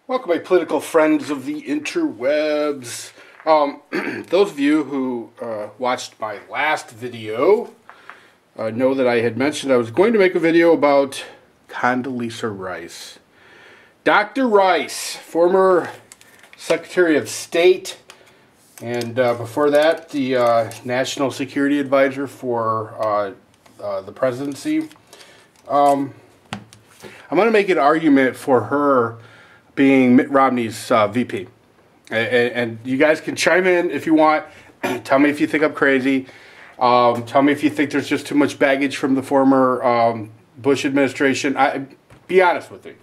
Welcome, my political friends of the interwebs. Those of you who watched my last video know that I had mentioned I was going to make a video about Condoleezza Rice. Dr. Rice, former Secretary of State, and before that, the National Security Advisor for the presidency. I'm going to make an argument for her being Mitt Romney's VP. And you guys can chime in if you want. Tell me if you think I'm crazy. Tell me if you think there's just too much baggage from the former Bush administration. Be honest with me.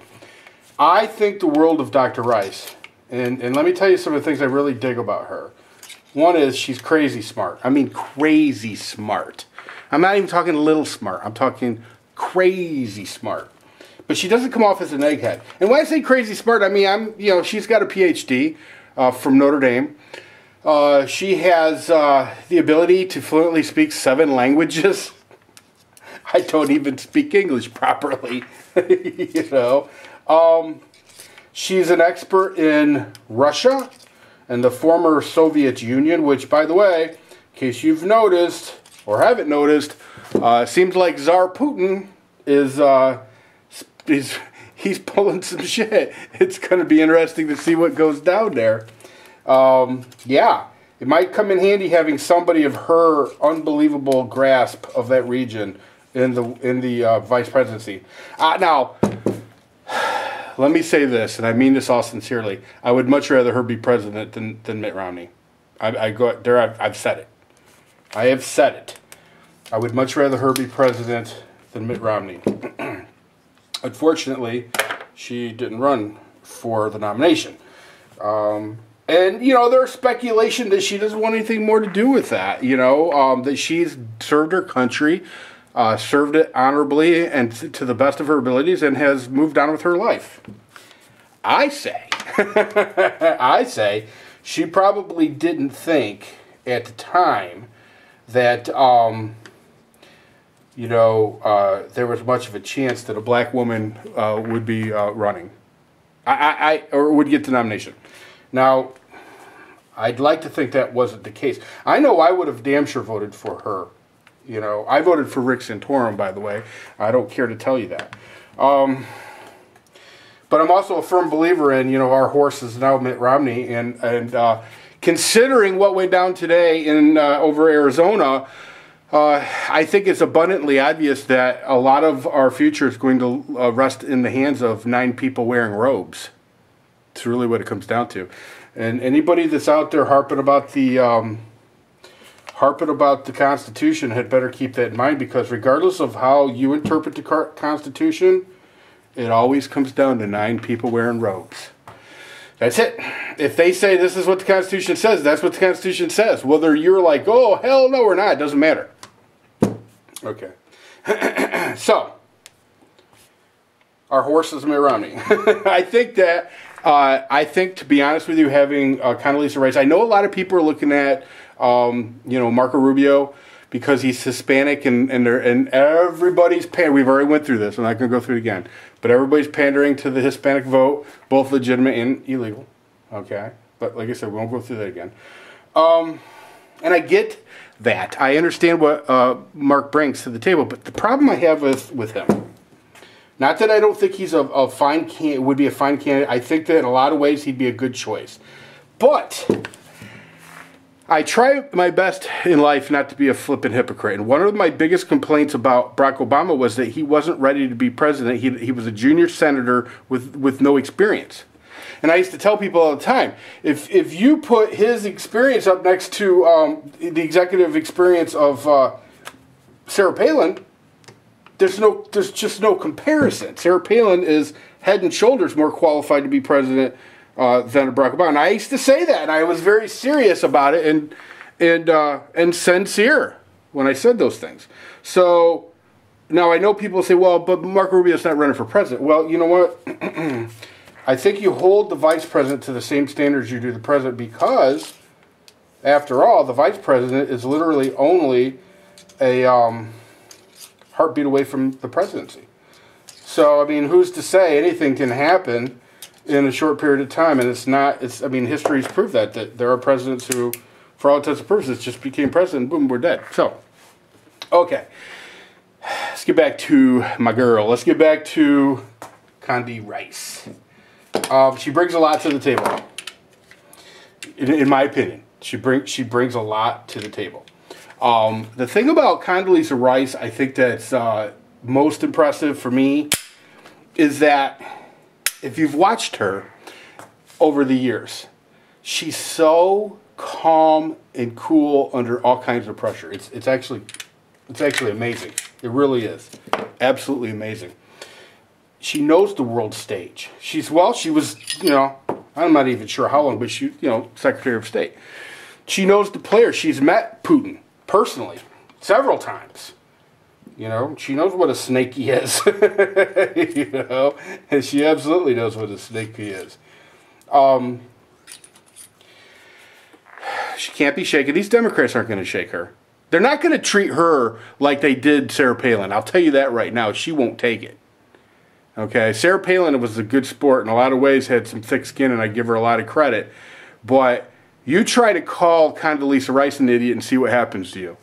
I think the world of Dr. Rice. And let me tell you some of the things I really dig about her. One is she's crazy smart. I mean crazy smart. I'm not even talking a little smart. I'm talking crazy smart. But she doesn't come off as an egghead. And when I say crazy smart, I mean, she's got a Ph.D. From Notre Dame. She has the ability to fluently speak 7 languages. I don't even speak English properly, She's an expert in Russia and the former Soviet Union, which, by the way, in case you've noticed or haven't noticed, seems like Tsar Putin is... He's pulling some shit. It's going to be interesting to see what goes down there. Yeah, it might come in handy having somebody of her unbelievable grasp of that region in the vice presidency. Now, let me say this, and I mean this all sincerely. I would much rather her be president than Mitt Romney. I've said it. I have said it. I would much rather her be president than Mitt Romney. Unfortunately, she didn't run for the nomination. And, there's speculation that she doesn't want anything more to do with that, that she's served her country, served it honorably and to the best of her abilities, and has moved on with her life. I say, she probably didn't think at the time that... there was much of a chance that a black woman would be running, or would get the nomination. Now, I'd like to think that wasn't the case. I know I would have damn sure voted for her. I voted for Rick Santorum, by the way. I don't care to tell you that. But I'm also a firm believer in, our horse is now Mitt Romney, and considering what went down today in over Arizona. I think it's abundantly obvious that a lot of our future is going to rest in the hands of 9 people wearing robes. It's really what it comes down to. And anybody that's out there harping about the Constitution had better keep that in mind, because regardless of how you interpret the Constitution, it always comes down to 9 people wearing robes. That's it. If they say this is what the Constitution says, that's what the Constitution says. Whether you're like, oh, hell no, or not, it doesn't matter. Okay. So, our horse is Mitt Romney. I think, to be honest with you, having Condoleezza Rice, I know a lot of people are looking at, Marco Rubio, because he's Hispanic, and everybody's pandering. We've already went through this. I'm not going to go through it again. But everybody's pandering to the Hispanic vote, both legitimate and illegal. Okay? But like I said, we won't go through that again. And I get that. I understand what Mark brings to the table, but the problem I have with him, not that I don't think he's would be a fine candidate. I think that in a lot of ways he'd be a good choice. But I try my best in life not to be a flippant hypocrite. And one of my biggest complaints about Barack Obama was that he wasn't ready to be president. He was a junior senator with no experience. And I used to tell people all the time, if you put his experience up next to the executive experience of Sarah Palin, there's just no comparison. Sarah Palin is head and shoulders more qualified to be president than Barack Obama. And I used to say that, and I was very serious about it and sincere when I said those things. So now I know people say, well, but Marco Rubio's not running for president. Well, you know what? I think you hold the vice president to the same standards you do the president, because, after all, the vice president is literally only a heartbeat away from the presidency. So, I mean, who's to say anything can happen in a short period of time. And it's not, I mean, history's proved that there are presidents who, for all intents and purposes, just became president, boom, we're dead. So, okay. Let's get back to my girl. Let's get back to Condoleezza Rice. She brings a lot to the table. In my opinion, she brings a lot to the table. The thing about Condoleezza Rice, I think that's most impressive for me, is that if you've watched her over the years, she's so calm and cool under all kinds of pressure. It's actually amazing. It really is. Absolutely amazing. She knows the world stage. She was, I'm not even sure how long, but she, Secretary of State. She knows the players. She's met Putin personally several times. She knows what a snake he is. And she absolutely knows what a snake he is. She can't be shaken. These Democrats aren't going to shake her. They're not going to treat her like they did Sarah Palin. I'll tell you that right now. She won't take it. Okay, Sarah Palin was a good sport in a lot of ways, had some thick skin, and I give her a lot of credit. But you try to call Condoleezza Rice an idiot and see what happens to you.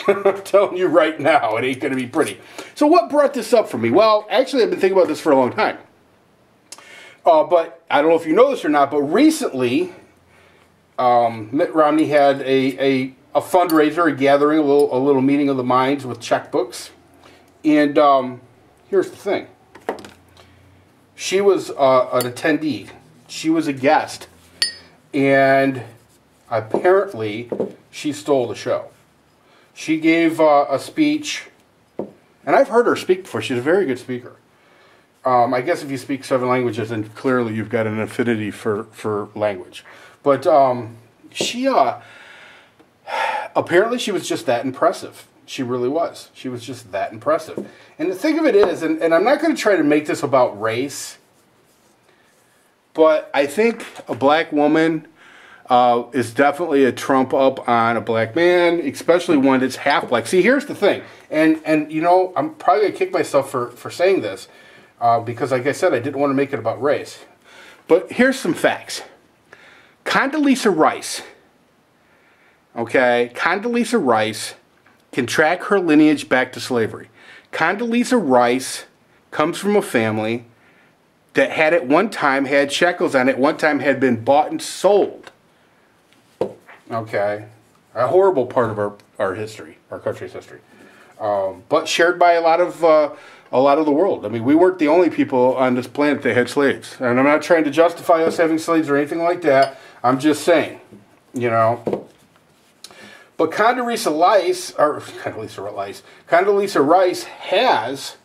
I'm telling you right now, it ain't going to be pretty. So what brought this up for me? Well, actually, I've been thinking about this for a long time. But I don't know if you know this or not, but recently, Mitt Romney had a fundraiser, a gathering, a little meeting of the minds with checkbooks. And here's the thing. She was an attendee. She was a guest. And apparently, she stole the show. She gave a speech, and I've heard her speak before. She's a very good speaker. I guess if you speak 7 languages, then clearly you've got an affinity for language. But apparently she was just that impressive. She really was. She was just that impressive. And the thing of it is, and I'm not going to try to make this about race, but I think a black woman is definitely a trump up on a black man, especially one that's half black. See, here's the thing, and I'm probably going to kick myself for saying this, because like I said, I didn't want to make it about race. But here's some facts. Condoleezza Rice, okay, Condoleezza Rice can track her lineage back to slavery. Condoleezza Rice comes from a family that had at one time had shekels on it, one time had been bought and sold. Okay, a horrible part of our history, our country's history, but shared by a lot of the world. I mean, we weren't the only people on this planet that had slaves, and I'm not trying to justify us having slaves or anything like that. I'm just saying, But Condoleezza Rice has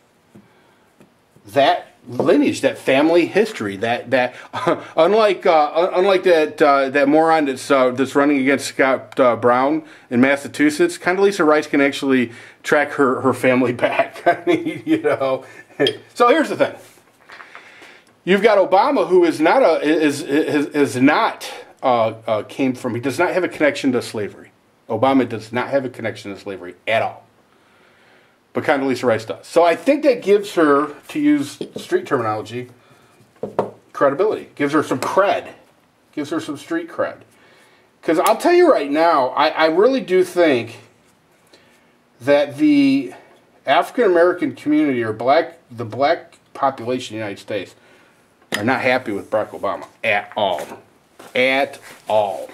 that lineage, that family history, that unlike that moron that's running against Scott Brown in Massachusetts, Condoleezza Rice can actually track her family back. I mean, So here's the thing: you've got Obama, who is not he does not have a connection to slavery. Obama does not have a connection to slavery at all. But Condoleezza Rice does. So I think that gives her, to use street terminology, credibility. Gives her some cred. Gives her some street cred. Because I'll tell you right now, I really do think that the African-American community, or the black population in the United States, are not happy with Barack Obama at all. At all.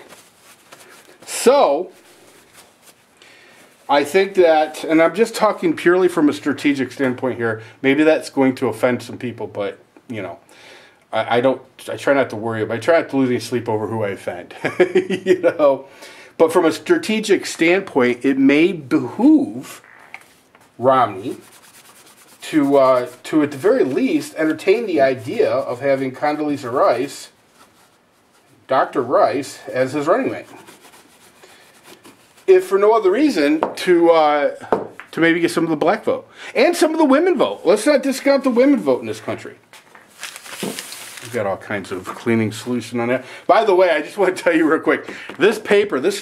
So I think that, and I'm just talking purely from a strategic standpoint here, maybe that's going to offend some people, but, I try not to worry about it. I try not to lose any sleep over who I offend, But from a strategic standpoint, it may behoove Romney to at the very least, entertain the idea of having Condoleezza Rice, Dr. Rice, as his running mate. If for no other reason, to maybe get some of the black vote. And some of the women vote. Let's not discount the women vote in this country. We've got all kinds of cleaning solution on that. By the way, I just want to tell you real quick. This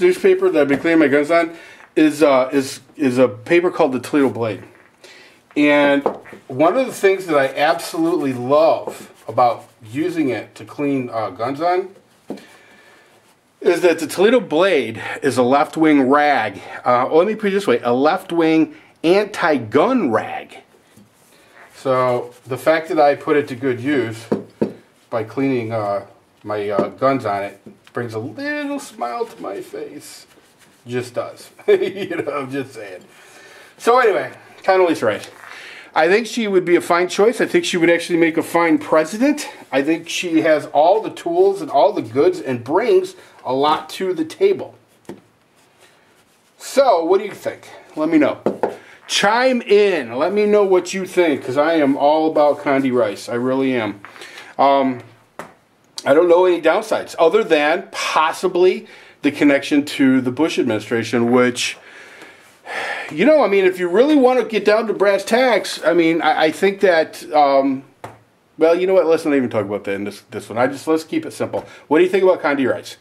newspaper that I've been cleaning my guns on, is a paper called the Toledo Blade. And one of the things that I absolutely love about using it to clean guns on is that the Toledo blade is a left-wing rag. Let me put it this way, a left-wing anti-gun rag. So the fact that I put it to good use by cleaning my guns on it brings a little smile to my face. Just does. You know, I'm just saying. So anyway, Condoleezza Rice. I think she would be a fine choice. I think she would actually make a fine president. I think she has all the tools and all the goods and brings a lot to the table. So, what do you think? Let me know. Chime in. Let me know what you think, because I am all about Condi Rice. I really am. I don't know any downsides, other than possibly the connection to the Bush administration, which, you know, I mean, if you really want to get down to brass tacks, I mean, I think that, well, you know what, let's not even talk about that in this one. Let's keep it simple. What do you think about Condi Rice?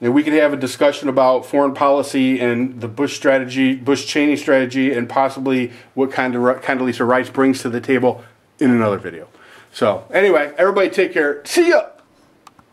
And we could have a discussion about foreign policy and the Bush strategy, Bush-Cheney strategy, and possibly what Condoleezza Rice brings to the table in another video. So, anyway, everybody take care. See ya!